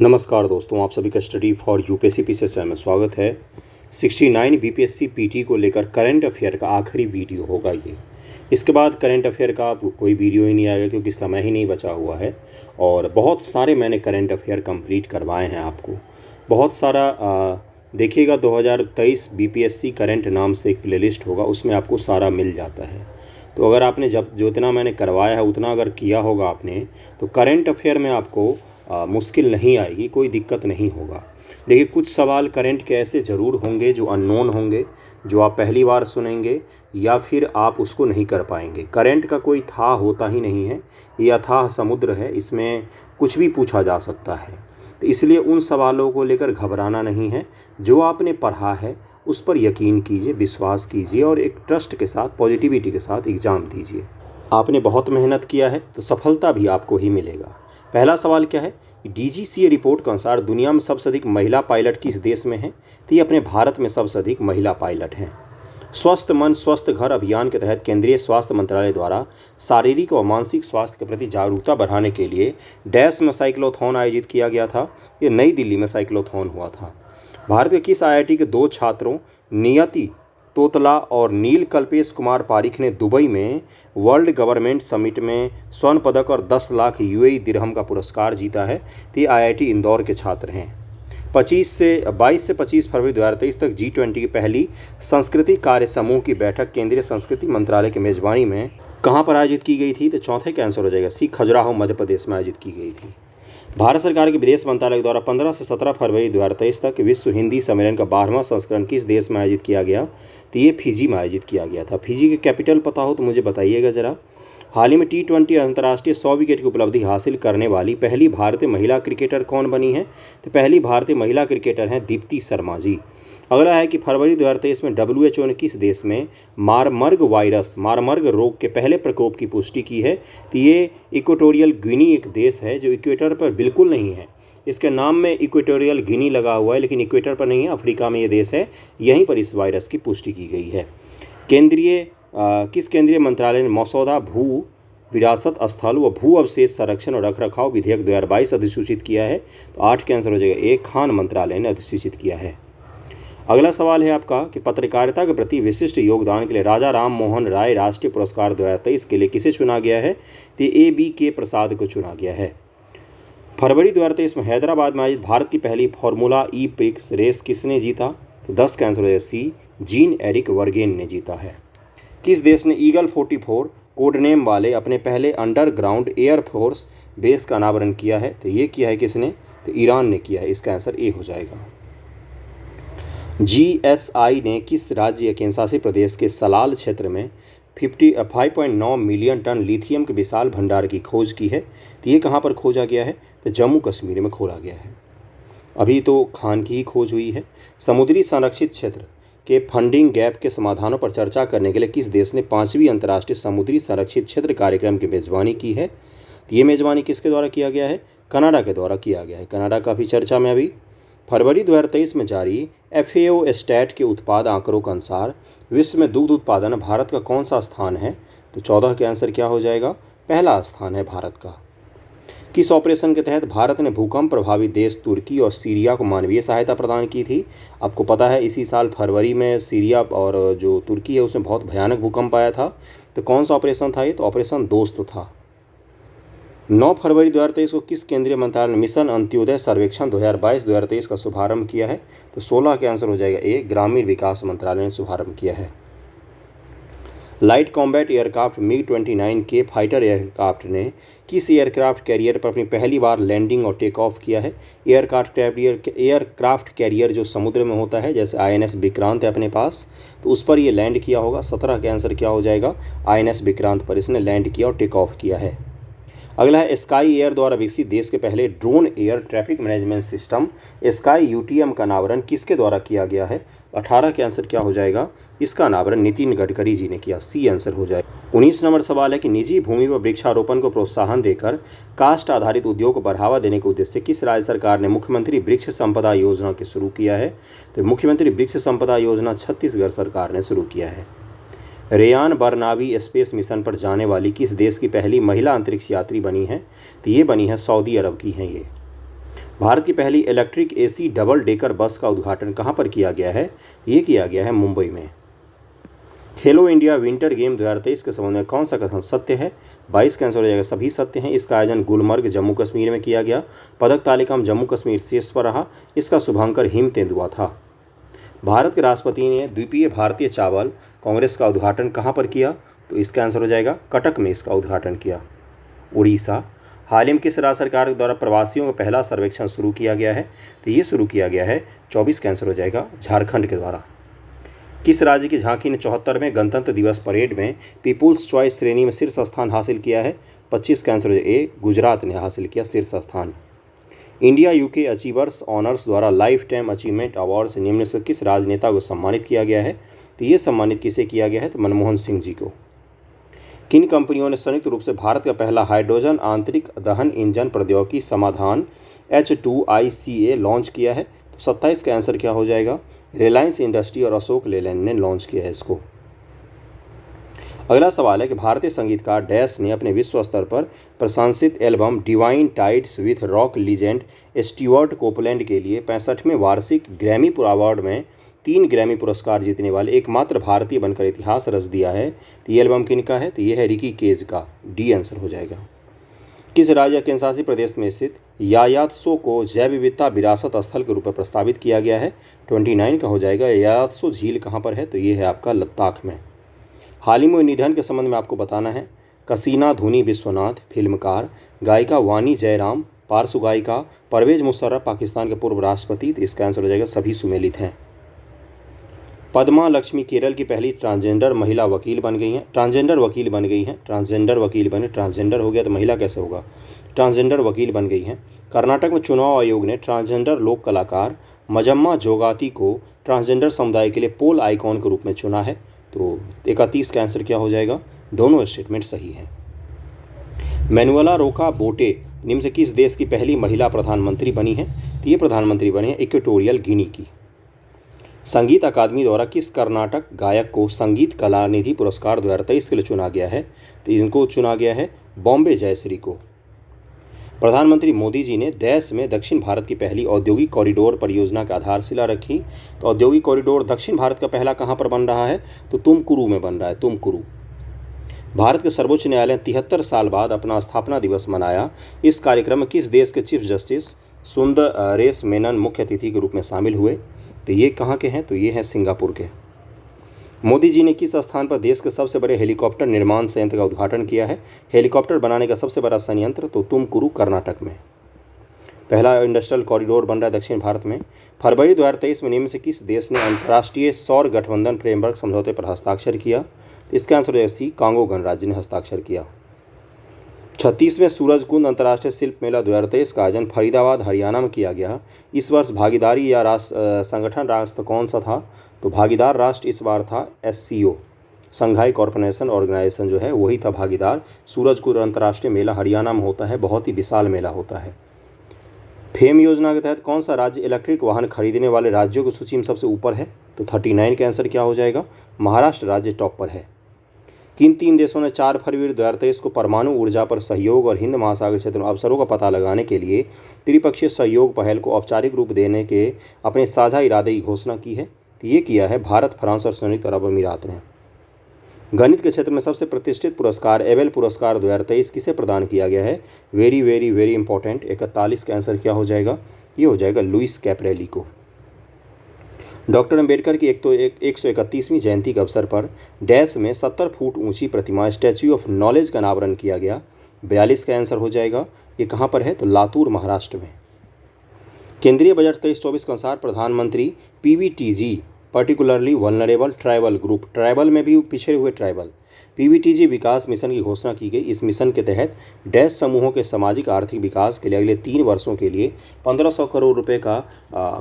नमस्कार दोस्तों, आप सभी का स्टडी फॉर यूपीएससी पीसीएस में स्वागत है। 69 बीपीएससी पीटी को लेकर करंट अफेयर का आखिरी वीडियो होगा ये। इसके बाद करंट अफेयर का कोई वीडियो ही नहीं आएगा क्योंकि समय ही नहीं बचा हुआ है। और बहुत सारे मैंने करंट अफेयर कंप्लीट करवाए हैं आपको। बहुत सारा देखिएगा 2023 बीपीएससी करंट नाम से एक प्लेलिस्ट होगा, उसमें आपको सारा मिल जाता है। तो अगर आपने जो इतना मैंने करवाया है उतना अगर किया होगा आपने, तो करंट अफेयर में आपको मुश्किल नहीं आएगी, कोई दिक्कत नहीं होगा। देखिए, कुछ सवाल करंट के ऐसे ज़रूर होंगे जो अननोन होंगे, जो आप पहली बार सुनेंगे या फिर आप उसको नहीं कर पाएंगे। करंट का कोई था होता ही नहीं है, यह अथाह समुद्र है, इसमें कुछ भी पूछा जा सकता है। तो इसलिए उन सवालों को लेकर घबराना नहीं है। जो आपने पढ़ा है उस पर यकीन कीजिए, विश्वास कीजिए और एक ट्रस्ट के साथ, पॉजिटिविटी के साथ एग्ज़ाम दीजिए। आपने बहुत मेहनत किया है तो सफलता भी आपको ही मिलेगा। पहला सवाल क्या है? डीजीसीए रिपोर्ट के अनुसार दुनिया में सबसे अधिक महिला पायलट किस देश में हैं? तो ये अपने भारत में सबसे अधिक महिला पायलट हैं। स्वस्थ मन स्वस्थ घर अभियान के तहत केंद्रीय स्वास्थ्य मंत्रालय द्वारा शारीरिक और मानसिक स्वास्थ्य के प्रति जागरूकता बढ़ाने के लिए डैश में साइक्लोथॉन आयोजित किया गया था। ये नई दिल्ली में साइक्लोथॉन हुआ था। भारत के किस आईआईटी के 2 छात्रों नियति तोतला और नील कल्पेश कुमार पारिख ने दुबई में वर्ल्ड गवर्नमेंट समिट में स्वर्ण पदक और 10 लाख यूएई दिरहम का पुरस्कार जीता है? तो ये आईआईटी इंदौर के छात्र हैं। 22 से 25 फरवरी 2023 तक G20 की पहली संस्कृति कार्य समूह की बैठक केंद्रीय संस्कृति मंत्रालय की मेजबानी में कहाँ पर आयोजित की गई थी? तो चौथे का आंसर हो जाएगा सी, खजुराहो मध्य प्रदेश में आयोजित की गई थी। भारत सरकार के विदेश मंत्रालय द्वारा 15 से 17 फरवरी 2023 तक विश्व हिंदी सम्मेलन का 12वां संस्करण किस देश में आयोजित किया गया? तो ये फिजी में आयोजित किया गया था। फिजी के कैपिटल पता हो तो मुझे बताइएगा ज़रा। हाल ही में T20 अंतर्राष्ट्रीय 100 विकेट की उपलब्धि हासिल करने वाली पहली भारतीय महिला क्रिकेटर कौन बनी है? तो पहली भारतीय महिला क्रिकेटर हैं दीप्ति शर्मा जी। अगला है कि फरवरी 2023 में WHO ने किस देश में मारमर्ग रोग के पहले प्रकोप की पुष्टि की है? तो ये इक्वेटोरियल गिनी एक देश है जो इक्वेटर पर बिल्कुल नहीं है। इसके नाम में इक्वेटोरियल गिनी लगा हुआ है लेकिन इक्वेटर पर नहीं है, अफ्रीका में ये देश है। यहीं पर इस वायरस की पुष्टि की गई है। किस केंद्रीय मंत्रालय ने मसौदा भू विरासत स्थल व भू अवशेष संरक्षण और रखरखाव विधेयक 2022 अधिसूचित किया है? तो 8 का आंसर हो जाएगा ए, खान मंत्रालय ने अधिसूचित किया है। अगला सवाल है आपका कि पत्रकारिता के प्रति विशिष्ट योगदान के लिए राजा राम मोहन राय राष्ट्रीय पुरस्कार 2023 के लिए किसे चुना गया है? तो A.B.K. प्रसाद को चुना गया है। फरवरी 2023 में हैदराबाद में आयोजित भारत की पहली फार्मूला ई प्रिक्स रेस किसने जीता? तो 10 का आंसर हो जाएगा सी, जीन एरिक वर्गेन ने जीता है। किस देश ने ईगल 44 कोडनेम वाले अपने पहले अंडरग्राउंड एयरफोर्स बेस का अनावरण किया है? तो ये किया है किसने? तो ईरान ने किया है। इसका आंसर ए हो जाएगा। GSI ने किस राज्य केंद्रशासित प्रदेश के सलाल क्षेत्र में 5.9 मिलियन टन लिथियम के विशाल भंडार की खोज की है? तो ये कहाँ पर खोजा गया है? तो जम्मू कश्मीर में खोला गया है। अभी तो खान की ही खोज हुई है। समुद्री संरक्षित क्षेत्र के फंडिंग गैप के समाधानों पर चर्चा करने के लिए किस देश ने 5वीं अंतर्राष्ट्रीय समुद्री संरक्षित क्षेत्र कार्यक्रम की मेजबानी की है? तो ये मेजबानी किसके द्वारा किया गया है? कनाडा के द्वारा किया गया है। कनाडा काफ़ी चर्चा में अभी। फरवरी 2023 में जारी FAO स्टैट के उत्पाद आंकड़ों के अनुसार विश्व में दुग्ध उत्पादन भारत का कौन सा स्थान है? तो 14 के आंसर क्या हो जाएगा? पहला स्थान है भारत का। किस ऑपरेशन के तहत भारत ने भूकंप प्रभावित देश तुर्की और सीरिया को मानवीय सहायता प्रदान की थी? आपको पता है इसी साल फरवरी में सीरिया और जो तुर्की है उसमें बहुत भयानक भूकंप आया था। तो कौन सा ऑपरेशन था ये? तो ऑपरेशन दोस्त था। 9 फरवरी 2023 को किस केंद्रीय मंत्रालय ने मिशन अंत्योदय सर्वेक्षण 2022-2023 का शुभारंभ किया है? तो 16 के आंसर हो जाएगा ए, ग्रामीण विकास मंत्रालय ने शुभारंभ किया है। लाइट कॉम्बैट एयरक्राफ्ट MiG-29 के फाइटर एयरक्राफ्ट ने किस एयरक्राफ्ट कैरियर पर अपनी पहली बार लैंडिंग और टेक ऑफ किया है? एयरक्राफ्ट कैरियर जो समुद्र में होता है, जैसे INS विक्रांत है अपने पास, तो उस पर ये लैंड किया होगा। 17 का आंसर क्या हो जाएगा? INS विक्रांत पर इसने लैंड किया और टेक ऑफ किया है। अगला है स्काई एयर द्वारा विकसित देश के पहले drone air traffic management system sky UTM का अनावरण किसके द्वारा किया गया है? 18 के आंसर क्या हो जाएगा? इसका अनावरण नितिन गडकरी जी ने किया। सी आंसर हो जाएगा। 19 नंबर सवाल है कि निजी भूमि पर वृक्षारोपण को प्रोत्साहन देकर काष्ठ आधारित उद्योग को बढ़ावा देने के उद्देश्य से किस राज्य सरकार ने मुख्यमंत्री वृक्ष संपदा योजना के शुरू किया है? तो मुख्यमंत्री वृक्ष संपदा योजना छत्तीसगढ़ सरकार ने शुरू किया है। रेयान बरनावी स्पेस मिशन पर जाने वाली किस देश की पहली महिला अंतरिक्ष यात्री बनी है? तो ये बनी है सऊदी अरब की हैं ये। भारत की पहली electric AC double decker bus का उद्घाटन कहाँ पर किया गया है? ये किया गया है मुंबई में। खेलो इंडिया विंटर गेम 2023 के संबंध में कौन सा कथन सत्य है? 22 का आंसर हो जाएगा सभी सत्य हैं। इसका आयोजन गुलमर्ग जम्मू कश्मीर में किया गया। पदक तालिका में जम्मू कश्मीर शीर्ष पर रहा। इसका शुभांकर हिम तेंदुआ था। भारत के राष्ट्रपति ने द्वीपीय भारतीय चावल कांग्रेस का उद्घाटन कहाँ पर किया? तो इसका आंसर हो जाएगा कटक में इसका उद्घाटन किया। उड़ीसा। हाल ही में किस राज्य सरकार द्वारा प्रवासियों का पहला सर्वेक्षण शुरू किया गया है? तो ये शुरू किया गया है 24 का आंसर हो जाएगा झारखंड के द्वारा। किस राज्य की झांकी ने 74वें गणतंत्र दिवस परेड में पीपुल्स चॉइस श्रेणी में शीर्ष स्थान हासिल किया है? 25 का आंसर हो जाएगा ए, गुजरात ने हासिल किया शीर्ष स्थान। इंडिया यूके अचीवर्स ऑनर्स द्वारा लाइफ टाइम अचीवमेंट अवार्ड से निम्न से किस राजनेता को सम्मानित किया गया है? तो ये सम्मानित किसे किया गया है? तो मनमोहन सिंह जी को। किन कंपनियों ने संयुक्त रूप से भारत का पहला हाइड्रोजन आंतरिक दहन इंजन प्रौद्योगिकी समाधान H2ICA लॉन्च किया है? तो 27 का आंसर क्या हो जाएगा? रिलायंस इंडस्ट्री और अशोक लेलैंड ने लॉन्च किया है इसको। अगला सवाल है कि भारतीय संगीतकार डैश ने अपने विश्व स्तर पर प्रशंसित album divine tides with rock legend Stewart Copeland के लिए 65वें वार्षिक ग्रैमी अवार्ड में 3 ग्रैमी पुरस्कार जीतने वाले एकमात्र भारतीय बनकर इतिहास रच दिया है। तो ये एल्बम किनका है? तो ये है रिकी केज का। डी आंसर हो जाएगा। किस राज्य या केंद्रशासित प्रदेश में स्थित यायात्सो को जैव विविधता विरासत स्थल के रूप में प्रस्तावित किया गया है? 29 का हो जाएगा। यायात्सो झील कहाँ पर है? तो ये है आपका लद्दाख में। हाल ही में निधन के संबंध में आपको बताना है। कसीना धुनी विश्वनाथ फिल्मकार, गायिका वानी जयराम, पार्श्व गायिका परवेज मुशर्रफ पाकिस्तान के पूर्व राष्ट्रपति। तो इसका आंसर हो जाएगा सभी सुमेलित हैं। पद्मा लक्ष्मी केरल की पहली ट्रांसजेंडर महिला वकील बन गई हैं। ट्रांसजेंडर वकील बन गई हैं। ट्रांसजेंडर वकील बने, ट्रांसजेंडर हो गया तो महिला कैसे होगा? ट्रांसजेंडर वकील बन गई हैं। कर्नाटक में चुनाव आयोग ने ट्रांसजेंडर लोक कलाकार मजम्मा जोगाती को ट्रांसजेंडर समुदाय के लिए पोल आइकॉन के रूप में चुना है। तो 31 का आंसर क्या हो जाएगा? दोनों स्टेटमेंट सही हैं। मैनुअला रोका बोटे निम्न से किस देश की पहली महिला प्रधानमंत्री बनी है? तो ये प्रधानमंत्री बने हैं इक्वेटोरियल गिनी की। संगीत अकादमी द्वारा किस कर्नाटक गायक को संगीत कलानिधि पुरस्कार 2023 के लिए चुना गया है? तो इनको चुना गया है बॉम्बे जयश्री को। प्रधानमंत्री मोदी जी ने डैश में दक्षिण भारत की पहली औद्योगिक कॉरिडोर परियोजना की आधारशिला रखी। तो औद्योगिक कॉरिडोर दक्षिण भारत का पहला कहाँ पर बन रहा है? तो तुमकुरू में बन रहा है, तुमकुरू। भारत के सर्वोच्च न्यायालय ने 73 साल बाद अपना स्थापना दिवस मनाया। इस कार्यक्रम में किस देश के चीफ जस्टिस सुंदरेश मेनन मुख्य अतिथि के रूप में शामिल हुए? तो ये कहाँ के हैं? तो ये हैं सिंगापुर के। मोदी जी ने किस स्थान पर देश के सबसे बड़े हेलीकॉप्टर निर्माण संयंत्र का उद्घाटन किया है? हेलीकॉप्टर बनाने का सबसे बड़ा संयंत्र तो तुमकुरू कर्नाटक में। पहला इंडस्ट्रियल कॉरिडोर बन रहा है दक्षिण भारत में। फरवरी 2023 में निम्न से किस देश ने अंतर्राष्ट्रीय सौर गठबंधन फ्रेमवर्क समझौते पर हस्ताक्षर किया? इसका आंसर है सी, कांगो गणराज्य ने हस्ताक्षर किया। 36वें सूरजकुंड अंतर्राष्ट्रीय शिल्प मेला 2023 का आयोजन फरीदाबाद हरियाणा में किया गया। इस वर्ष भागीदारी या संगठन राष्ट्र कौन सा था? तो भागीदार राष्ट्र इस बार था SCO, संघाई कॉरपोरेशन ऑर्गेनाइजेशन जो है वही था भागीदार। सूरजकुंड अंतर्राष्ट्रीय मेला हरियाणा में होता है, बहुत ही विशाल मेला होता है। फेम योजना के तहत कौन सा राज्य इलेक्ट्रिक वाहन खरीदने वाले राज्यों की सूची में सबसे ऊपर है? तो 39 का आंसर क्या हो जाएगा? महाराष्ट्र राज्य टॉप पर है। किन 3 देशों ने 4 फरवरी 2023 को परमाणु ऊर्जा पर सहयोग और हिंद महासागर क्षेत्र में अवसरों का पता लगाने के लिए त्रिपक्षीय सहयोग पहल को औपचारिक रूप देने के अपने साझा इरादे की घोषणा की है? तो ये किया है भारत, फ्रांस और संयुक्त अरब अमीरात ने। गणित के क्षेत्र में सबसे प्रतिष्ठित पुरस्कार एबेल पुरस्कार 2023 किसे प्रदान किया गया है? Very very very important. 41 का आंसर क्या हो जाएगा? ये हो जाएगा लुइस कैपरेली को। डॉक्टर अम्बेडकर की 131वीं जयंती के अवसर पर डैश में 70 फुट ऊंची प्रतिमा स्टैच्यू ऑफ नॉलेज का अनावरण किया गया। 42 का आंसर हो जाएगा। ये कहाँ पर है? तो लातूर महाराष्ट्र में। केंद्रीय बजट 23-24 के अनुसार प्रधानमंत्री PVTG particularly vulnerable tribal group, tribal में भी पिछड़े हुए ट्राइबल, PVTG विकास मिशन की घोषणा की गई। इस मिशन के तहत डैश समूहों के सामाजिक आर्थिक विकास के लिए अगले 3 वर्षों के लिए 1500 करोड़ रुपए का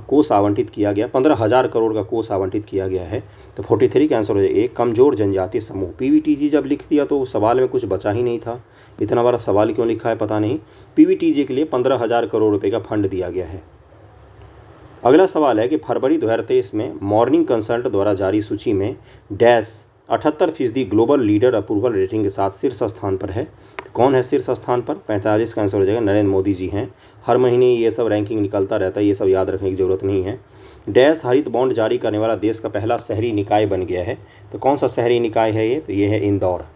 कोष आवंटित किया गया, 15,000 करोड़ का कोष आवंटित किया गया है। तो 43 का आंसर हो जाए एक, कमजोर जनजातीय समूह। PVTG जब लिख दिया तो सवाल में कुछ बचा ही नहीं था। इतना बड़ा सवाल क्यों लिखा है पता नहीं। PVTG के लिए 15,000 करोड़ रुपये का फंड दिया गया है। अगला सवाल है कि फरवरी 2023 में मॉर्निंग कंसल्ट द्वारा जारी सूची में dash 78% global leader approval rating के साथ शीर्ष स्थान पर है। तो कौन है शीर्ष स्थान पर? 45 का आंसर हो जाएगा नरेंद्र मोदी जी हैं। हर महीने ये सब रैंकिंग निकलता रहता है, ये सब याद रखने की ज़रूरत नहीं है। डैश हरित बॉन्ड जारी करने वाला देश का पहला शहरी निकाय बन गया है। तो कौन सा शहरी निकाय है ये? तो ये है इंदौर।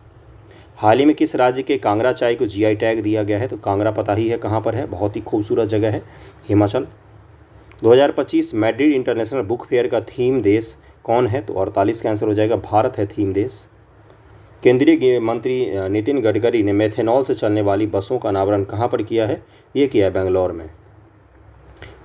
हाल ही में किस राज्य के कांगड़ा चाय को जीआई टैग दिया गया है? तो कांगड़ा पता ही है कहाँ पर है, बहुत ही खूबसूरत जगह है, Himachal. 2025 Madrid international book fair का थीम देश कौन है? तो 48 का आंसर हो जाएगा भारत है थीम देश। केंद्रीय मंत्री नितिन गडकरी ने मेथेनॉल से चलने वाली बसों का अनावरण कहाँ पर किया है? ये किया है बेंगलोर में।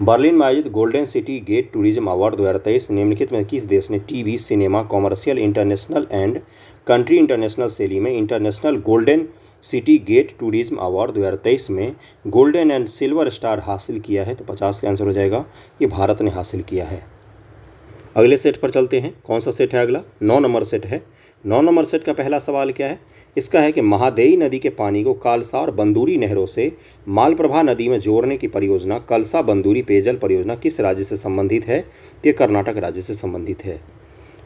बर्लिन में आयोजित golden city gate tourism award 2023 निम्नलिखित में किस देश ने TV, cinema, commercial, international and country international शैली में international golden city gate tourism award 2023 में गोल्डन एंड सिल्वर स्टार हासिल किया है? तो 50 का आंसर हो जाएगा ये भारत ने हासिल किया है। अगले सेट पर चलते हैं। कौन सा सेट है अगला? 9 नंबर सेट है। 9 नंबर सेट का पहला सवाल क्या है? इसका है कि महादेई नदी के पानी को कालसा और बंदूरी नहरों से मालप्रभा नदी में जोड़ने की परियोजना कलसा बंदूरी पेयजल परियोजना किस राज्य से संबंधित है? ये कर्नाटक राज्य से संबंधित है।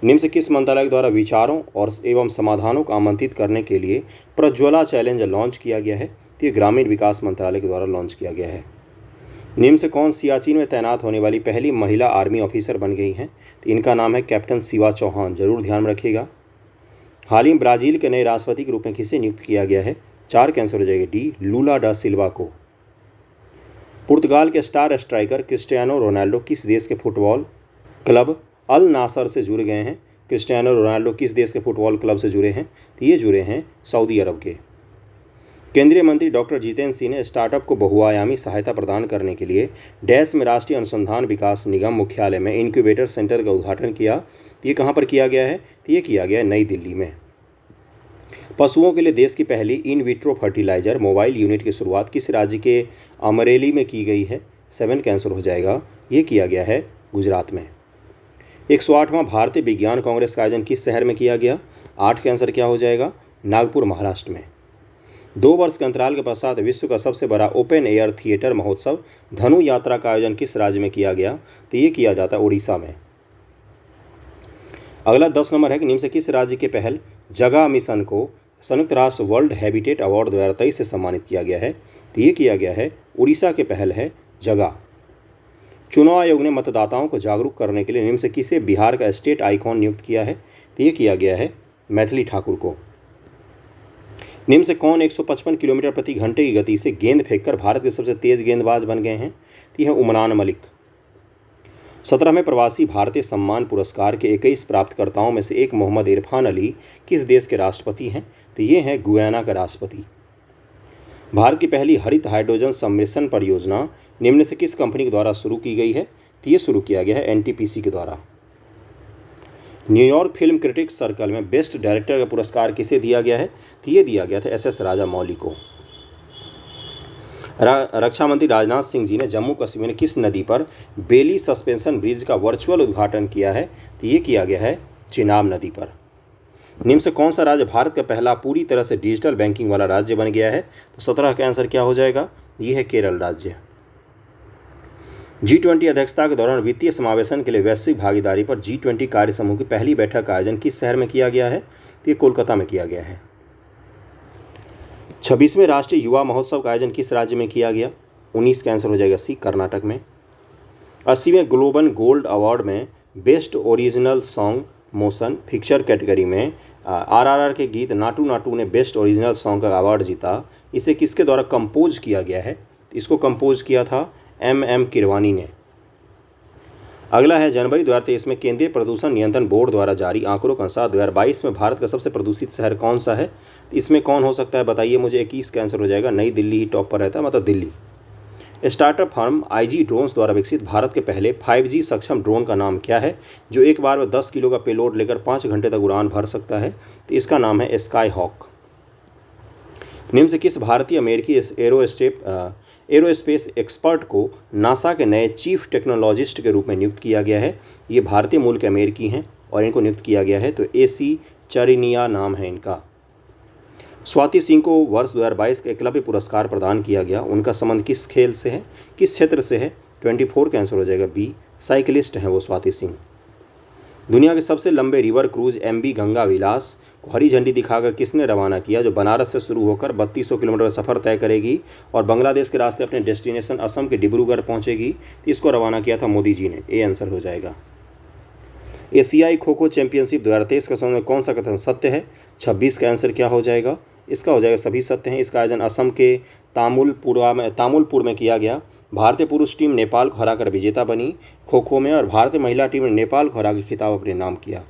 निम्न से किस मंत्रालय द्वारा विचारों और एवं समाधानों को आमंत्रित करने के लिए प्रज्वला चैलेंज लॉन्च किया गया है? तो ये ग्रामीण विकास मंत्रालय के द्वारा लॉन्च किया गया है। निम्न से कौन सियाचिन में तैनात होने वाली पहली महिला आर्मी ऑफिसर बन गई हैं? तो इनका नाम है कैप्टन शिवा चौहान, जरूर ध्यान रखिएगा। हाल ही में ब्राज़ील के नए राष्ट्रपति के रूप में किसे नियुक्त किया गया है? 4 का आंसर हो जाएगा डी, लूला डा सिल्वा को। पुर्तगाल के स्टार स्ट्राइकर क्रिस्टियानो रोनाल्डो किस देश के फुटबॉल क्लब अल नासर से जुड़ गए हैं? क्रिस्टियानो रोनाल्डो किस देश के फुटबॉल क्लब से जुड़े हैं? तो ये जुड़े हैं सऊदी अरब के। केंद्रीय मंत्री डॉक्टर जितेंद्र सिंह ने स्टार्टअप को बहुआयामी सहायता प्रदान करने के लिए डैश में राष्ट्रीय अनुसंधान विकास निगम मुख्यालय में इनक्यूबेटर सेंटर का उद्घाटन किया। तो ये कहाँ पर किया गया है? तो ये किया गया है नई दिल्ली में। पशुओं के लिए देश की पहली in vitro fertiliser mobile unit की शुरुआत किस राज्य के अमरेली में की गई है? 7 का आंसर हो जाएगा ये किया गया है गुजरात में। 108वां भारतीय विज्ञान कांग्रेस का आयोजन किस शहर में किया गया? 8 का आंसर क्या हो जाएगा? नागपुर, महाराष्ट्र में। 2 वर्ष के अंतराल के पश्चात विश्व का सबसे बड़ा ओपन एयर थिएटर महोत्सव धनु यात्रा का आयोजन किस राज्य में किया गया? तो ये किया जाता है उड़ीसा में। अगला 10 नंबर है कि निम्न से किस राज्य के पहल जगह मिशन को संयुक्त राष्ट्र वर्ल्ड हैबिटेट अवार्ड 2023 से सम्मानित किया गया है? तो ये किया गया है उड़ीसा के पहल है जगह। चुनाव आयोग ने मतदाताओं को जागरूक करने के लिए निम्न से किसे बिहार का स्टेट आइकॉन नियुक्त किया है? तो ये किया गया है मैथिली ठाकुर को। निम्न से कौन 155 किलोमीटर प्रति घंटे की गति से गेंद फेंककर भारत के सबसे तेज गेंदबाज बन गए हैं? तो यह है उमरान मलिक। 17वें प्रवासी भारतीय सम्मान पुरस्कार के 21 प्राप्तकर्ताओं में से एक मोहम्मद इरफान अली किस देश के राष्ट्रपति हैं? तो ये हैं गुयाना का राष्ट्रपति। भारत की पहली हरित हाइड्रोजन सम्मिश्रण परियोजना निम्न से किस कंपनी के द्वारा शुरू की गई है? तो ये शुरू किया गया है एनटीपीसी के द्वारा। न्यूयॉर्क फिल्म क्रिटिक्स सर्कल में बेस्ट डायरेक्टर का पुरस्कार किसे दिया गया है? तो ये दिया गया था एसएस राजामौली को। रक्षा मंत्री राजनाथ सिंह जी ने जम्मू कश्मीर में किस नदी पर बेली सस्पेंशन ब्रिज का वर्चुअल उद्घाटन किया है? तो ये किया गया है चिनाब नदी पर। निम्न से कौन सा राज्य भारत का पहला पूरी तरह से डिजिटल बैंकिंग वाला राज्य बन गया है? तो 17 का आंसर क्या हो जाएगा? ये है केरल राज्य। G20 अध्यक्षता के दौरान वित्तीय समावेशन के लिए वैश्विक भागीदारी पर G20 कार्य समूह की पहली बैठक का आयोजन किस शहर में किया गया है? तो ये कोलकाता में किया गया है। 26वें राष्ट्रीय युवा महोत्सव का आयोजन किस राज्य में किया गया? 19 का आंसर हो जाएगा सी, कर्नाटक में। 80वें ग्लोबल गोल्ड अवार्ड में best original song motion picture category में RRR के गीत नाटू नाटू ने बेस्ट ओरिजिनल सॉन्ग का अवार्ड जीता। इसे किसके द्वारा कंपोज किया गया है? इसको कंपोज किया था MM किरवानी ने। अगला है जनवरी 2023 में केंद्रीय प्रदूषण नियंत्रण बोर्ड द्वारा जारी आंकड़ों के अनुसार 2022 में भारत का सबसे प्रदूषित शहर कौन सा है? इसमें कौन हो सकता है बताइए मुझे? 21 का आंसर हो जाएगा नई दिल्ली ही टॉप पर रहता है, मतलब Delhi. Startup firm IG drones द्वारा विकसित भारत के पहले 5G सक्षम ड्रोन का नाम क्या है जो एक बार में 10 किलो का पेलोड लेकर 5 घंटे तक उड़ान भर सकता है? तो इसका नाम है स्काई हॉक। निम्न से किस भारतीय अमेरिकी एरोस्पेस एक्सपर्ट को नासा के नए चीफ टेक्नोलॉजिस्ट के रूप में नियुक्त किया गया है? ये भारतीय मूल के अमेरिकी हैं और इनको नियुक्त किया गया है तो AC चरिनिया नाम है इनका। स्वाति सिंह को वर्ष 2022 का एकलव्य पुरस्कार प्रदान किया गया। उनका संबंध किस खेल से है, किस क्षेत्र से है? 24 का आंसर हो जाएगा बी, साइकिलिस्ट हैं वो स्वाति सिंह। दुनिया के सबसे लंबे रिवर क्रूज MV गंगा विलास को हरी झंडी दिखाकर किसने रवाना किया, जो बनारस से शुरू होकर 3200 किलोमीटर का सफ़र तय करेगी और बांग्लादेश के रास्ते अपने डेस्टिनेशन असम के डिब्रूगढ़ पहुंचेगी। तो इसको रवाना किया था मोदी जी ने। ये आंसर हो जाएगा। एशियाई खो खो चैंपियनशिप 2023 का समय कौन सा कथन सत्य है? 26 का आंसर क्या हो जाएगा? इसका हो जाएगा सभी सत्य हैं। इसका आयोजन असम के तामुलपुर में किया गया। भारतीय पुरुष टीम नेपाल को हराकर विजेता बनी खो खो में, और भारतीय महिला टीम ने नेपाल को हराकर खिताब अपने नाम किया।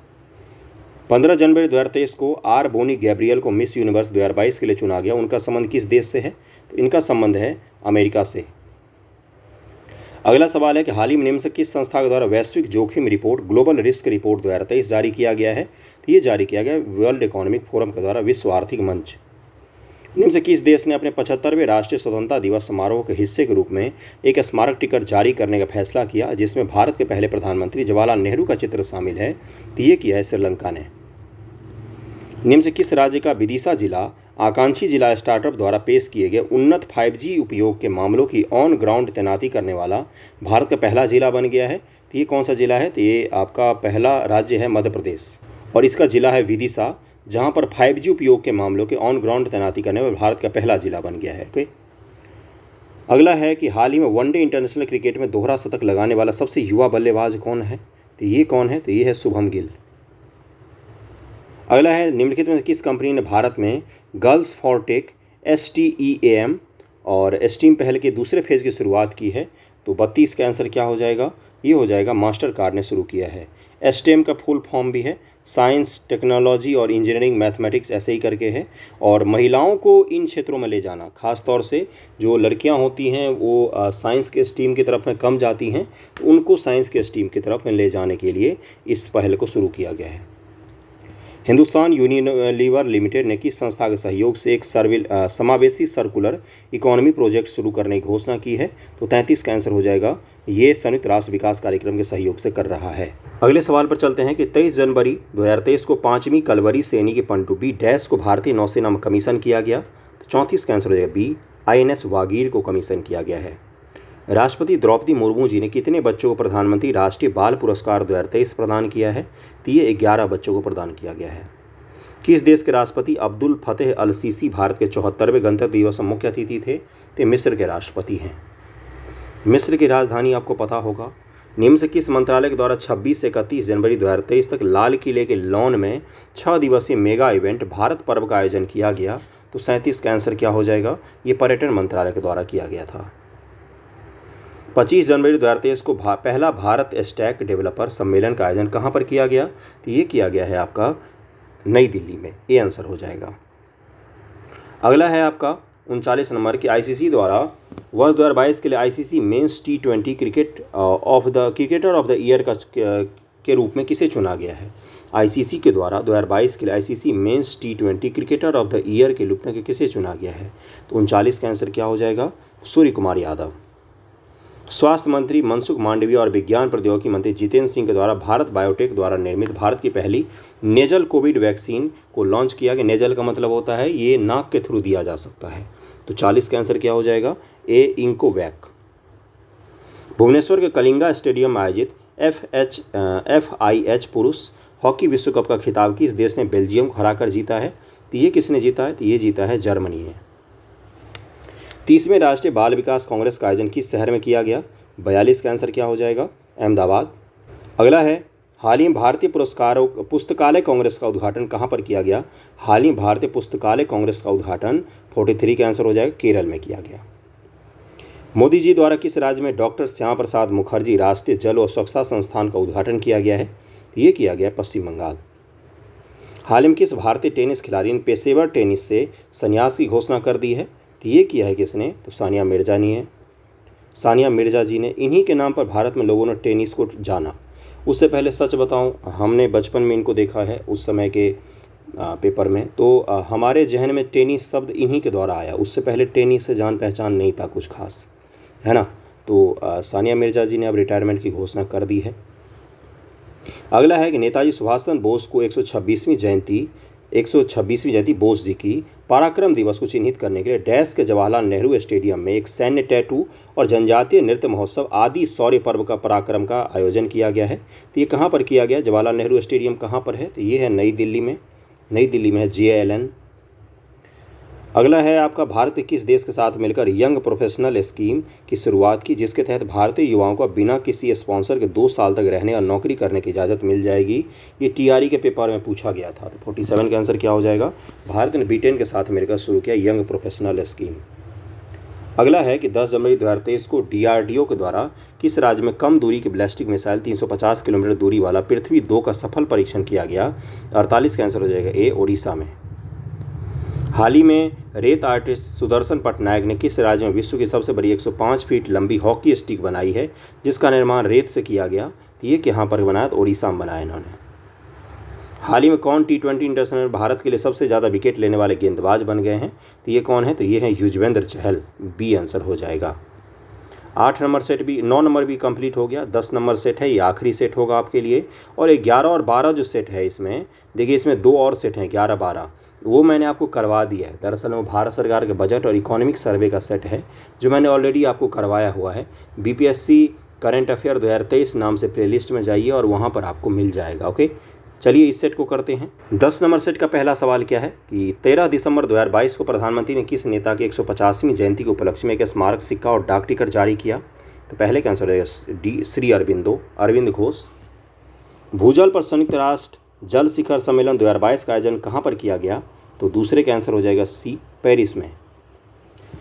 15 जनवरी 2023 को आर बोनी गैब्रियल को मिस यूनिवर्स 2022 के लिए चुना गया। उनका संबंध किस देश से है? तो इनका संबंध है अमेरिका से। अगला सवाल है कि हाल ही में निम्न से किस संस्था के द्वारा वैश्विक जोखिम रिपोर्ट ग्लोबल रिस्क रिपोर्ट 2023 जारी किया गया है? तो ये जारी किया गया वर्ल्ड इकोनॉमिक फोरम के द्वारा, विश्व आर्थिक मंच। निम्न से किस देश ने अपने 75वें राष्ट्रीय स्वतंत्रता दिवस समारोह के हिस्से के रूप में एक स्मारक टिकट जारी करने का फैसला किया, जिसमें भारत के पहले प्रधानमंत्री जवाहरलाल नेहरू का चित्र शामिल है? तो ये किया है श्रीलंका ने। निम्न से किस राज्य का विदिशा जिला आकांक्षी जिला स्टार्टअप द्वारा पेश किए गए उन्नत 5G उपयोग के मामलों की ऑन ग्राउंड तैनाती करने वाला भारत का पहला जिला बन गया है? तो ये कौन सा जिला है? तो ये आपका पहला राज्य है मध्य प्रदेश, और इसका जिला है विदिशा, जहां पर 5G उपयोग के मामलों के ऑन ग्राउंड तैनाती करने वाला भारत का पहला जिला बन गया है। ओके। अगला है कि हाल ही में वनडे इंटरनेशनल क्रिकेट में दोहरा शतक लगाने वाला सबसे युवा बल्लेबाज कौन है? तो ये कौन है? तो ये है शुभम गिल। अगला है निम्नलिखित में किस कंपनी ने भारत में गर्ल्स फॉर टेक STEAM और STEAM पहल के दूसरे फेज़ की शुरुआत की है? तो 32 का आंसर क्या हो जाएगा? ये हो जाएगा मास्टर कार्ड ने शुरू किया है। STEM का फुल फॉर्म भी है साइंस, टेक्नोलॉजी और इंजीनियरिंग, मैथमेटिक्स, ऐसे ही करके है। और महिलाओं को इन क्षेत्रों में ले जाना, खास तौर से जो लड़कियां होती हैं वो साइंस के स्ट्रीम की तरफ में कम जाती हैं, तो उनको साइंस के स्ट्रीम की तरफ में ले जाने के लिए इस पहल को शुरू किया गया है। हिंदुस्तान यूनिलीवर लिमिटेड ने किस संस्था के सहयोग से एक समावेशी सर्कुलर इकोनॉमी प्रोजेक्ट शुरू करने की घोषणा की है? तो 33 का आंसर हो जाएगा। ये संयुक्त राष्ट्र विकास कार्यक्रम के सहयोग से कर रहा है। अगले सवाल पर चलते हैं कि 23 जनवरी 2023 को 5वीं कलवरी श्रेणी के पनडुब्बी डैश को भारतीय नौसेना में कमीशन किया गया। तो 34 का आंसर हो जाएगा बी, INS वागीर को कमीशन किया गया है। राष्ट्रपति द्रौपदी मुर्मू जी ने कितने बच्चों को प्रधानमंत्री राष्ट्रीय बाल पुरस्कार 2023 प्रदान किया है? तो ये 11 बच्चों को प्रदान किया गया है। किस देश के राष्ट्रपति अब्दुल फतेह अल सीसी भारत के 74वें गणतंत्र दिवस में मुख्य अतिथि थे? तो मिस्र के राष्ट्रपति हैं। मिस्र की राजधानी आपको पता होगा। निम्न से किस मंत्रालय के द्वारा 26 से 31 जनवरी 2023 तक लाल किले के लॉन में 6 दिवसीय मेगा इवेंट भारत पर्व का आयोजन किया गया? तो 37 का आंसर क्या हो जाएगा? ये पर्यटन मंत्रालय के द्वारा किया गया था। 25 जनवरी 2023 को पहला भारत स्टैक डेवलपर सम्मेलन का आयोजन कहाँ पर किया गया? तो ये किया गया है आपका नई दिल्ली में। ये आंसर हो जाएगा। अगला है आपका 39 नंबर की ICC द्वारा वर्ष 2022 के लिए ICC men's T20 cricketer of the year के रूप में किसे चुना गया है? ICC के द्वारा 2022 के लिए ICC men's T20 cricketer of the year के रूप में किसे चुना गया है? तो 39 का आंसर क्या हो जाएगा? सूर्य कुमार यादव। स्वास्थ्य मंत्री मनसुख मांडविया और विज्ञान प्रौद्योगिकी मंत्री जितेंद्र सिंह के द्वारा भारत बायोटेक द्वारा निर्मित भारत की पहली नेजल कोविड वैक्सीन को लॉन्च किया गया। नेजल का मतलब होता है ये नाक के थ्रू दिया जा सकता है। तो 40 का आंसर क्या हो जाएगा? ए, इंकोवैक। भुवनेश्वर के कलिंगा स्टेडियम में आयोजित FIH पुरुष हॉकी विश्व कप का खिताब किस देश ने बेल्जियम को हराकर जीता है? तो ये किसने जीता है? तो ये जीता है जर्मनी ने। 30वें राष्ट्रीय बाल विकास कांग्रेस का आयोजन किस शहर में किया गया? 42 का आंसर क्या हो जाएगा? अहमदाबाद। अगला है हाल ही भारतीय पुस्तकालय कांग्रेस का उद्घाटन कहाँ पर किया गया? हाल ही भारतीय पुस्तकालय कांग्रेस का उद्घाटन 43 का आंसर हो जाएगा केरल में किया गया। मोदी जी द्वारा किस राज्य में डॉक्टर श्यामा प्रसाद मुखर्जी राष्ट्रीय जल और स्वच्छता संस्थान का उद्घाटन किया गया है? ये किया गया पश्चिम बंगाल। हाल ही में किस भारतीय टेनिस खिलाड़ी ने पेशेवर टेनिस से संन्यास की घोषणा कर दी है? तो ये किया है किसने? तो सानिया मिर्जा ने है। सानिया मिर्जा जी ने। इन्हीं के नाम पर भारत में लोगों ने टेनिस को जाना। उससे पहले सच बताऊं, हमने बचपन में इनको देखा है उस समय के पेपर में, तो हमारे जहन में टेनिस शब्द इन्हीं के द्वारा आया। उससे पहले टेनिस से जान पहचान नहीं था कुछ खास, है ना। तो सानिया मिर्जा जी ने अब रिटायरमेंट की घोषणा कर दी है। अगला है कि नेताजी सुभाष चंद्र बोस को 126वीं जयंती 126वीं जयंती बोस जी की पराक्रम दिवस को चिन्हित करने के लिए डैश के जवाहरलाल नेहरू स्टेडियम में एक सैन्य टैटू और जनजातीय नृत्य महोत्सव आदि शौर्य पर्व का पराक्रम का आयोजन किया गया है। तो ये कहाँ पर किया गया? जवाहरलाल नेहरू स्टेडियम कहाँ पर है? तो ये है नई दिल्ली में। नई दिल्ली में है JLN। अगला है आपका, भारत किस देश के साथ मिलकर यंग प्रोफेशनल स्कीम की शुरुआत की, जिसके तहत भारतीय युवाओं को बिना किसी स्पॉन्सर के 2 साल तक रहने और नौकरी करने की इजाज़त मिल जाएगी। ये TRE के पेपर में पूछा गया था। तो 47 का आंसर क्या हो जाएगा? भारत ने ब्रिटेन के साथ मिलकर शुरू किया यंग प्रोफेशनल स्कीम। अगला है कि 10 जनवरी 2023 को DRDO के द्वारा किस राज्य में कम दूरी की बैलिस्टिक मिसाइल 350 किलोमीटर दूरी वाला पृथ्वी 2 का सफल परीक्षण किया गया? 48 का आंसर हो जाएगा A, ओडिशा में। हाल ही में रेत आर्टिस्ट सुदर्शन पटनायक ने किस राज्य में विश्व की सबसे बड़ी 105 फीट लंबी हॉकी स्टिक बनाई है, जिसका निर्माण रेत से किया गया? तो ये कहाँ पर बनाया? तो ओडिशा में बनाया इन्होंने। हाल ही में कौन T20 इंटरनेशनल में भारत के लिए सबसे ज़्यादा विकेट लेने वाले गेंदबाज बन गए हैं? तो ये कौन है? तो ये है युजवेंद्र चहल। B आंसर हो जाएगा। 8 नंबर सेट भी, 9 नंबर भी कंप्लीट हो गया। 10 नंबर सेट है, ये आखिरी सेट होगा आपके लिए। और 11 और 12 जो सेट है इसमें, देखिए इसमें 2 और सेट हैं 11-12, वो मैंने आपको करवा दिया है। दरअसल वो भारत सरकार के बजट और इकोनॉमिक सर्वे का सेट है जो मैंने ऑलरेडी आपको करवाया हुआ है। BPSC करंट अफेयर 2023 नाम से प्लेलिस्ट में जाइए और वहाँ पर आपको मिल जाएगा। ओके, चलिए इस सेट को करते हैं। 10 नंबर सेट का पहला सवाल क्या है कि 13 दिसंबर 2022 को प्रधानमंत्री ने किस नेता की 150वीं जयंती के उपलक्ष्य में एक स्मारक सिक्का और डाक टिकट जारी किया? तो पहले का आंसर है D, श्री अरविंद घोष। भूजल पर संयुक्त राष्ट्र जल शिखर सम्मेलन 2022 का आयोजन कहाँ पर किया गया? तो दूसरे का आंसर हो जाएगा C, पेरिस में।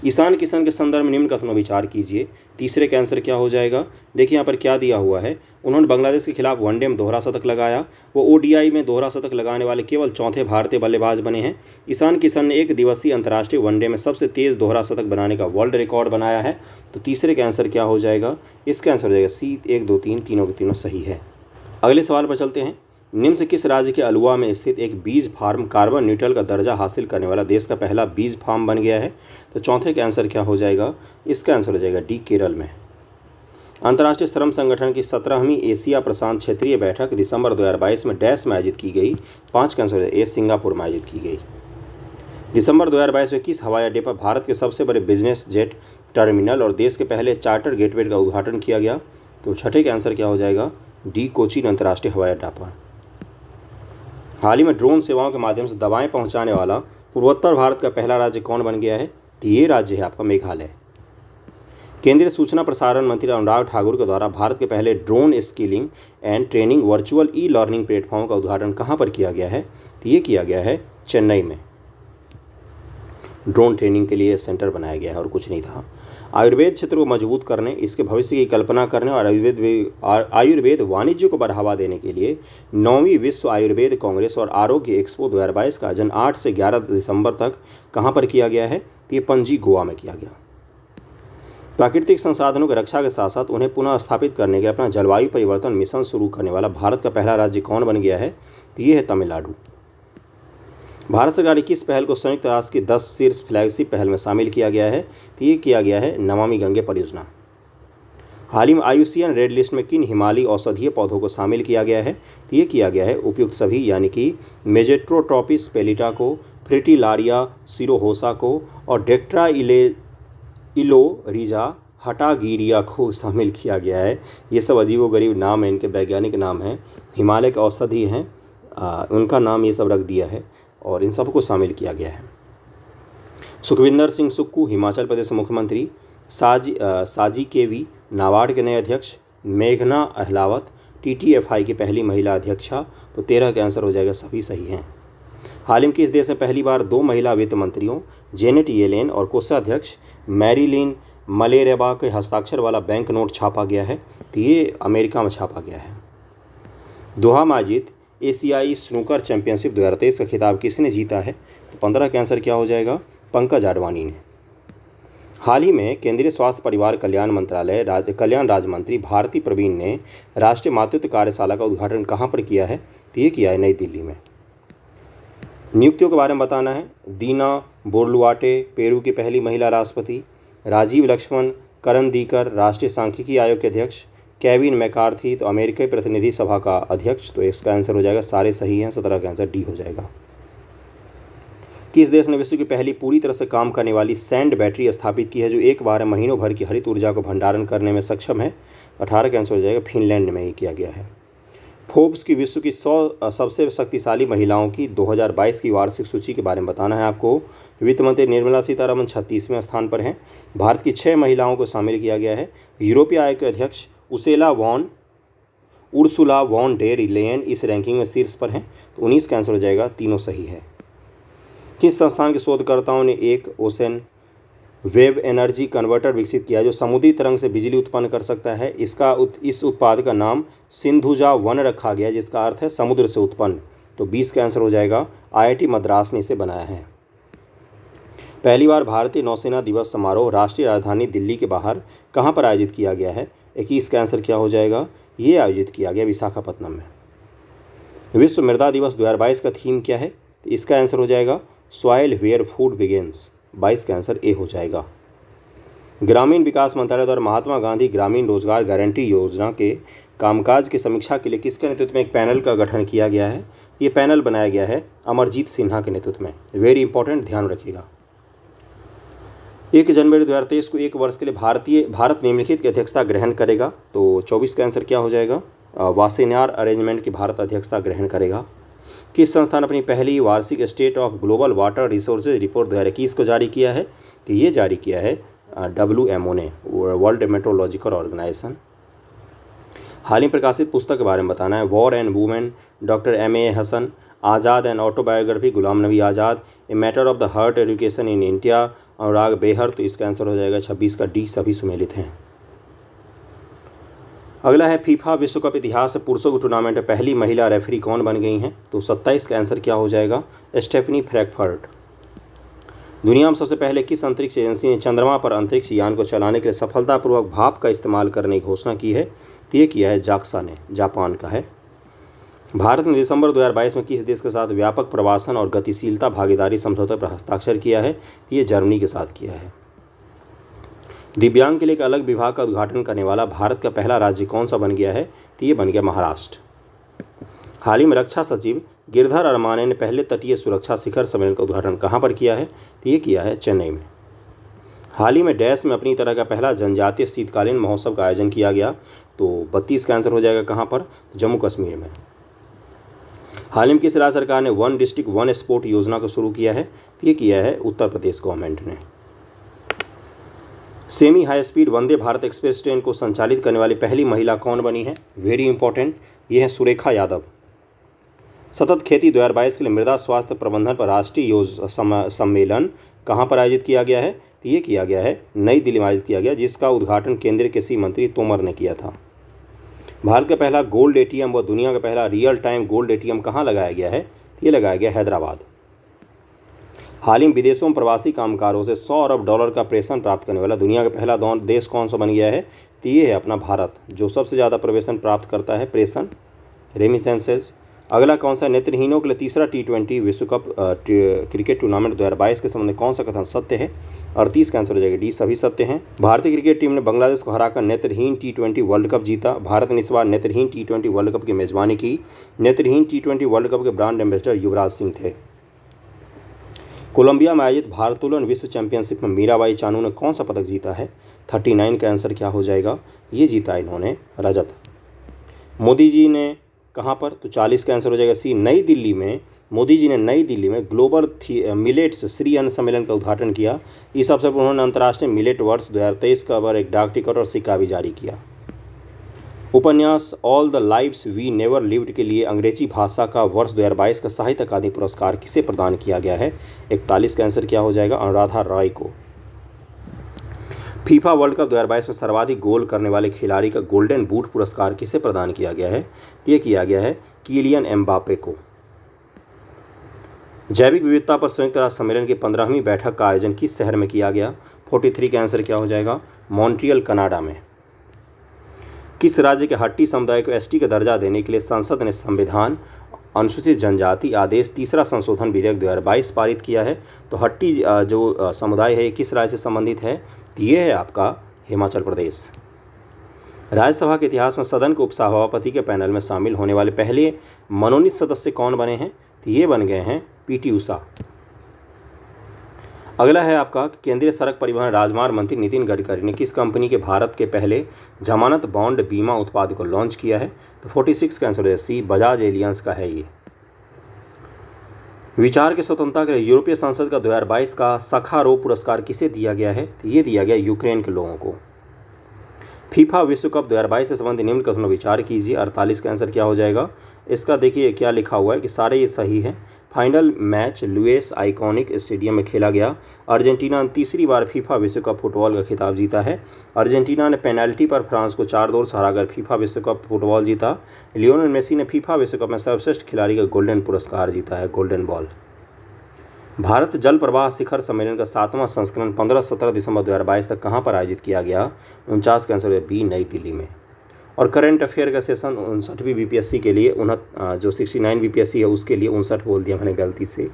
ईशान किशन के संदर्भ में निम्न कथनों विचार कीजिए। तीसरे का आंसर क्या हो जाएगा? देखिए यहाँ पर क्या दिया हुआ है। उन्होंने बांग्लादेश के खिलाफ वनडे में दोहरा शतक लगाया। वो ODI में दोहरा शतक लगाने वाले केवल चौथे भारतीय बल्लेबाज बने हैं। ईशान किशन ने 1 दिवसीय अंतर्राष्ट्रीय वनडे में सबसे तेज़ दोहरा शतक बनाने का वर्ल्ड रिकॉर्ड बनाया है। तो तीसरे का आंसर क्या हो जाएगा? इसका आंसर हो जाएगा C, 1, 2, 3, तीनों के तीनों सही है। अगले सवाल पर चलते हैं। निम्न से किस राज्य के अल्वा में स्थित एक बीज फार्म कार्बन न्यूट्रल का दर्जा हासिल करने वाला देश का पहला बीज फार्म बन गया है? तो चौथे का आंसर क्या हो जाएगा? इसका आंसर हो जाएगा D, केरल में। अंतर्राष्ट्रीय श्रम संगठन की 17वीं एशिया प्रशांत क्षेत्रीय बैठक दिसंबर 2022 में डैश में आयोजित की गई? 5 का आंसर हो जाएगा A, सिंगापुर में आयोजित की गई। दिसंबर 2022 में किस हवाई अड्डे पर भारत के सबसे बड़े बिजनेस जेट टर्मिनल और देश के पहले चार्टर गेटवे का उद्घाटन किया गया? तो छठे का आंसर क्या हो जाएगा? D, कोचीन अंतर्राष्ट्रीय हवाई अड्डा पर। हाल ही में ड्रोन सेवाओं के माध्यम से दवाएं पहुंचाने वाला पूर्वोत्तर भारत का पहला राज्य कौन बन गया है? तो ये राज्य है आपका मेघालय। केंद्रीय सूचना प्रसारण मंत्री अनुराग ठाकुर के द्वारा भारत के पहले drone skilling and training virtual e-learning platform का उद्घाटन कहाँ पर किया गया है? तो ये किया गया है चेन्नई में। ड्रोन ट्रेनिंग के लिए सेंटर बनाया गया है और कुछ नहीं था। आयुर्वेद क्षेत्र को मजबूत करने, इसके भविष्य की कल्पना करने और आयुर्वेद वाणिज्य को बढ़ावा देने के लिए 9वीं विश्व आयुर्वेद कांग्रेस और आरोग्य एक्सपो 2022 का आयोजन 8 से 11 दिसंबर तक कहाँ पर किया गया है? तो ये पणजी, गोवा में किया गया। प्राकृतिक संसाधनों की रक्षा के साथ साथ उन्हें पुनः स्थापित करने के अपना जलवायु परिवर्तन मिशन शुरू करने वाला भारत का पहला राज्य कौन बन गया है? तो ये है तमिलनाडु। भारत सरकार की किस पहल को संयुक्त राष्ट्र की 10 शीर्ष फ्लैगशिप पहल में शामिल किया गया है? तो ये किया गया है नमामि गंगे परियोजना। हाल ही में IUCN रेड लिस्ट में किन हिमालयी औषधीय पौधों को शामिल किया गया है? तो ये किया गया है उपयुक्त सभी, यानी कि मेजेट्रोट्रोपिस पेलिटा को, फ्रिटिलारिया सिरोहोसा को और डेक्ट्रा इलोरिजा हटागिरिया को शामिल किया गया है। ये सब अजीबोगरीब नाम है, इनके वैज्ञानिक नाम हैं, हिमालय के औषधि हैं, उनका नाम ये सब रख दिया है और इन सबको शामिल किया गया है। सुखविंदर सिंह सुक्खू हिमाचल प्रदेश के मुख्यमंत्री, साजी केवी नाबार्ड के नए अध्यक्ष, मेघना अहलावत TTFI की पहली महिला अध्यक्षा। तो 13 का आंसर हो जाएगा सभी सही हैं। हाल ही में किस देश में पहली बार 2 महिला वित्त मंत्रियों जेनेट येलेन और कोषाध्यक्ष मैरिलिन मलेरेबा के हस्ताक्षर वाला बैंक नोट छापा गया है? तो ये अमेरिका में छापा गया है। दोहा में आयोजित एशियाई स्नूकर चैंपियनशिप 2023 का खिताब किसने जीता है? तो 15 का आंसर क्या हो जाएगा? पंकज आडवाणी ने। हाल ही में केंद्रीय स्वास्थ्य परिवार कल्याण राज्य मंत्री भारती प्रवीण ने राष्ट्रीय मातृत्व कार्यशाला का उद्घाटन कहाँ पर किया है? तो ये किया है नई दिल्ली में। नियुक्तियों के बारे में बताना है। दीना बोरलुआटे पेरू की पहली महिला राष्ट्रपति, राजीव लक्ष्मण करंदीकर राष्ट्रीय सांख्यिकी आयोग के अध्यक्ष, केविन मैकार्थी तो अमेरिकी प्रतिनिधि सभा का अध्यक्ष। तो इसका आंसर हो जाएगा, सारे सही हैं, 17 का आंसर D हो जाएगा। किस देश ने विश्व की पहली पूरी तरह से काम करने वाली सैंड बैटरी स्थापित की है जो एक बार में महीनों भर की हरित ऊर्जा को भंडारण करने में सक्षम है? 18 का आंसर हो जाएगा फिनलैंड में ही किया गया है। फोर्ब्स की विश्व की 100 सबसे शक्तिशाली महिलाओं की 2022 की वार्षिक सूची के बारे में बताना है आपको। वित्त मंत्री निर्मला सीतारमण 36वें स्थान पर हैं। भारत की 6 महिलाओं को शामिल किया गया है। यूरोपीय आयोग के अध्यक्ष उर्सुला वॉन डेर लेयन इस रैंकिंग में शीर्ष पर हैं। तो 19 का आंसर हो जाएगा, तीनों सही है। किस संस्थान के शोधकर्ताओं ने एक ओशन वेव एनर्जी कन्वर्टर विकसित किया जो समुद्री तरंग से बिजली उत्पन्न कर सकता है? इस उत्पाद का नाम सिंधुजा 1 रखा गया जिसका अर्थ है समुद्र से उत्पन्न। तो 20 का आंसर हो जाएगा, IIT मद्रास ने इसे बनाया है। पहली बार भारतीय नौसेना दिवस समारोह राष्ट्रीय राजधानी दिल्ली के बाहर कहाँ पर आयोजित किया गया है? 21 का आंसर क्या हो जाएगा, ये आयोजित किया गया विशाखापत्तनम में। विश्व मृदा दिवस 2022 का थीम क्या है? तो इसका आंसर हो जाएगा सॉइल वेयर फूड बिगिंस। 22 का आंसर ए हो जाएगा। ग्रामीण विकास मंत्रालय द्वारा महात्मा गांधी ग्रामीण रोजगार गारंटी योजना के कामकाज की समीक्षा के लिए किसके नेतृत्व में एक पैनल का गठन किया गया है? ये पैनल बनाया गया है अमरजीत सिन्हा के नेतृत्व में। वेरी इंपॉर्टेंट, ध्यान रखिएगा। 1 जनवरी 2023 को एक वर्ष के लिए भारत निम्नलिखित की अध्यक्षता ग्रहण करेगा। तो 24 का आंसर क्या हो जाएगा, वासेन्यार अरेंजमेंट की भारत अध्यक्षता ग्रहण करेगा। किस संस्थान अपनी पहली वार्षिक state of global water resources report 2021 को जारी किया है? तो ये जारी किया है WMO ने, वर्ल्ड मेट्रोलॉजिकल ऑर्गेनाइजेशन। हाल ही प्रकाशित पुस्तक के बारे में बताना है। War and women, doctor MA Hasan. Azad and autobiography, Ghulam Nabi Azad. A matter of the heart education in India, Anurag Behar. तो इसका आंसर हो जाएगा 26 का D, सभी सुमेलित हैं। अगला है फीफा विश्व कप इतिहास में पुरुषों के टूर्नामेंट में पहली महिला रेफरी कौन बन गई हैं? तो 27 का आंसर क्या हो जाएगा, स्टेफनी फ्रैंकफर्ट। दुनिया में सबसे पहले किस अंतरिक्ष एजेंसी ने चंद्रमा पर अंतरिक्ष यान को चलाने के लिए सफलतापूर्वक भाप का इस्तेमाल करने की घोषणा की है? तो ये किया है जाक्सा ने, जापान का है। भारत ने दिसंबर 2022 में किस देश के साथ व्यापक प्रवासन और गतिशीलता भागीदारी समझौते पर हस्ताक्षर किया है? तो ये जर्मनी के साथ किया है। दिव्यांग के लिए एक अलग विभाग का उद्घाटन करने वाला भारत का पहला राज्य कौन सा बन गया है? तो ये बन गया महाराष्ट्र। हाल ही में रक्षा सचिव गिरधर अरमाने ने पहले तटीय सुरक्षा शिखर सम्मेलन का उद्घाटन कहाँ पर किया है? तो ये किया है चेन्नई में। हाल ही में डैश में अपनी तरह का पहला जनजातीय शीतकालीन महोत्सव का आयोजन किया गया। तो 32 का आंसर हो जाएगा कहाँ पर, जम्मू कश्मीर में। हाल ही में किस राज्य सरकार ने 1 डिस्ट्रिक्ट 1 स्पोर्ट योजना को शुरू किया है? तो ये किया है उत्तर प्रदेश गवर्नमेंट ने। Semi high speed Vande Bharat express train को संचालित करने वाली पहली महिला कौन बनी है? वेरी इंपॉर्टेंट, ये है सुरेखा यादव। सतत खेती 2022 के लिए मृदा स्वास्थ्य प्रबंधन पर राष्ट्रीय सम्मेलन कहाँ पर आयोजित किया गया है? तो ये किया गया है नई दिल्ली में आयोजित किया गया, जिसका उद्घाटन केंद्रीय कृषि मंत्री तोमर ने किया था। भारत का पहला गोल्ड ATM व दुनिया का पहला रियल टाइम गोल्ड ATM कहाँ लगाया गया है? तो ये लगाया गया हैदराबाद। हाल ही में विदेशों में प्रवासी कामगारों से $100 अरब का प्रेषण प्राप्त करने वाला दुनिया का पहला देश कौन सा बन गया है? तो ये है अपना भारत, जो सबसे ज़्यादा प्रेषण प्राप्त करता है, प्रेषण रेमिटेंसेस। अगला कौन सा नेत्रहीनों के लिए तीसरा T20 विश्व कप क्रिकेट टूर्नामेंट 2022 के संबंध में कौन सा कथन सत्य है? 38 का आंसर हो जाएगा D, सभी सत्य हैं। भारतीय क्रिकेट टीम ने बांग्लादेश को हराकर नेत्रहीन T20 वर्ल्ड कप जीता। भारत ने इस बार नेत्रहीन T20 वर्ल्ड कप की मेजबानी की। नेत्रहीन T20 वर्ल्ड कप के ब्रांड एम्बेसडर युवराज सिंह थे। कोलंबिया में आयोजित भारोत्तोलन विश्व चैंपियनशिप में मीराबाई चानू ने कौन सा पदक जीता है? 39 का आंसर क्या हो जाएगा, ये जीता इन्होंने रजत। मोदी जी ने कहाँ पर? तो 40 का आंसर हो जाएगा C, नई दिल्ली में। मोदी जी ने नई दिल्ली में ग्लोबल मिलेट्स श्री अन्न सम्मेलन का उद्घाटन किया। इस अवसर पर उन्होंने अंतर्राष्ट्रीय मिलेट वर्ष 2023 का पर एक डाक टिकट और सिक्का भी जारी किया। उपन्यास all the lives we never lived के लिए अंग्रेजी भाषा का वर्ष 2022 का साहित्य अकादमी पुरस्कार किसे प्रदान किया गया है? 41 का आंसर क्या हो जाएगा, अनुराधा रॉय को। फीफा वर्ल्ड कप 2022 में सर्वाधिक गोल करने वाले खिलाड़ी का गोल्डन बूट पुरस्कार किसे प्रदान किया गया है? ये किया गया है किलियन एम्बापे को। जैविक विविधता पर संयुक्त राष्ट्र सम्मेलन की 15वीं बैठक का आयोजन किस शहर में किया गया? 43 का आंसर क्या हो जाएगा, मॉन्ट्रियल कनाडा में। किस राज्य के हट्टी समुदाय को ST का दर्जा देने के लिए संसद ने संविधान अनुसूचित जनजाति आदेश 3रा संशोधन विधेयक 2022 पारित किया है? तो हट्टी जो समुदाय है, किस राज्य से संबंधित है? तो ये है आपका हिमाचल प्रदेश। राज्यसभा के इतिहास में सदन के उपसभापति के पैनल में शामिल होने वाले पहले मनोनीत सदस्य कौन बने हैं? तो ये बन गए हैं PT उषा। अगला है आपका केंद्रीय सड़क परिवहन राजमार्ग मंत्री नितिन गडकरी ने किस कंपनी के भारत के पहले जमानत बॉन्ड बीमा उत्पाद को लॉन्च किया है? तो 46 का आंसर है सी, बजाज एलियंस का है ये। विचार की स्वतंत्रता के लिए यूरोपीय संसद का 2022 का सखारोव पुरस्कार किसे दिया गया है? तो ये दिया गया यूक्रेन के लोगों को। फीफा विश्व कप 2022 से संबंधित निम्न कथनों विचार कीजिए। 48 का आंसर क्या हो जाएगा? इसका देखिए क्या लिखा हुआ है कि सारे ये सही हैं। फाइनल मैच लुइस आइकॉनिक स्टेडियम में खेला गया। अर्जेंटीना ने तीसरी बार फीफा विश्व कप फुटबॉल का खिताब जीता है। अर्जेंटीना ने पेनल्टी पर फ्रांस को 4-2 से हराकर फीफा विश्व कप फुटबॉल जीता। लियोनेल मेसी ने फीफा विश्व कप में सर्वश्रेष्ठ खिलाड़ी का गोल्डन पुरस्कार जीता है, गोल्डन बॉल। भारत जल प्रवाह शिखर सम्मेलन का 7वां संस्करण 15-17 दिसंबर 2022 तक कहाँ पर आयोजित किया गया? 49 का आंसर है बी, नई दिल्ली में। और करंट अफेयर का सेशन 59वीं बीपीएससी के लिए जो 69 बीपीएससी है उसके लिए 59 बोल दिया मैंने गलती से।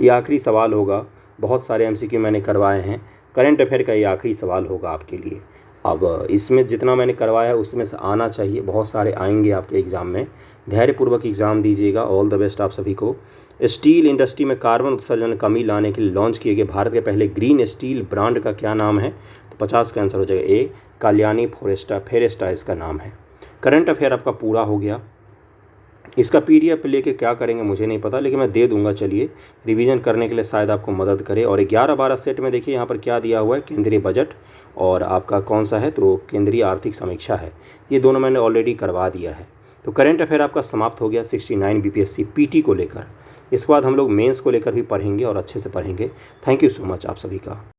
ये आखिरी सवाल होगा, बहुत सारे एमसीक्यू मैंने करवाए हैं। करंट अफेयर का ये आखिरी सवाल होगा आपके लिए। अब इसमें जितना मैंने करवाया है उसमें से आना चाहिए, बहुत सारे आएंगे आपके एग्ज़ाम में। धैर्यपूर्वक एग्ज़ाम दीजिएगा। ऑल द बेस्ट आप सभी को। स्टील इंडस्ट्री में कार्बन उत्सर्जन में कमी लाने के लिए लॉन्च किए गए भारत के पहले ग्रीन स्टील ब्रांड का क्या नाम है? तो 50 का आंसर हो जाएगा ए, काल्यानी फेरेस्टा इसका नाम है। करंट अफेयर आपका पूरा हो गया। इसका पीडीएफ लेके क्या करेंगे मुझे नहीं पता, लेकिन मैं दे दूंगा। चलिए, रिवीजन करने के लिए शायद आपको मदद करे। और 11-12 सेट में देखिए यहाँ पर क्या दिया हुआ है, केंद्रीय बजट और आपका कौन सा है, तो केंद्रीय आर्थिक समीक्षा है। ये दोनों मैंने ऑलरेडी करवा दिया है। तो करंट अफेयर आपका समाप्त हो गया 69 बीपीएससी पीटी को लेकर। इसके बाद हम लोग मेंस को लेकर भी पढ़ेंगे और अच्छे से पढ़ेंगे। थैंक यू सो मच आप सभी का।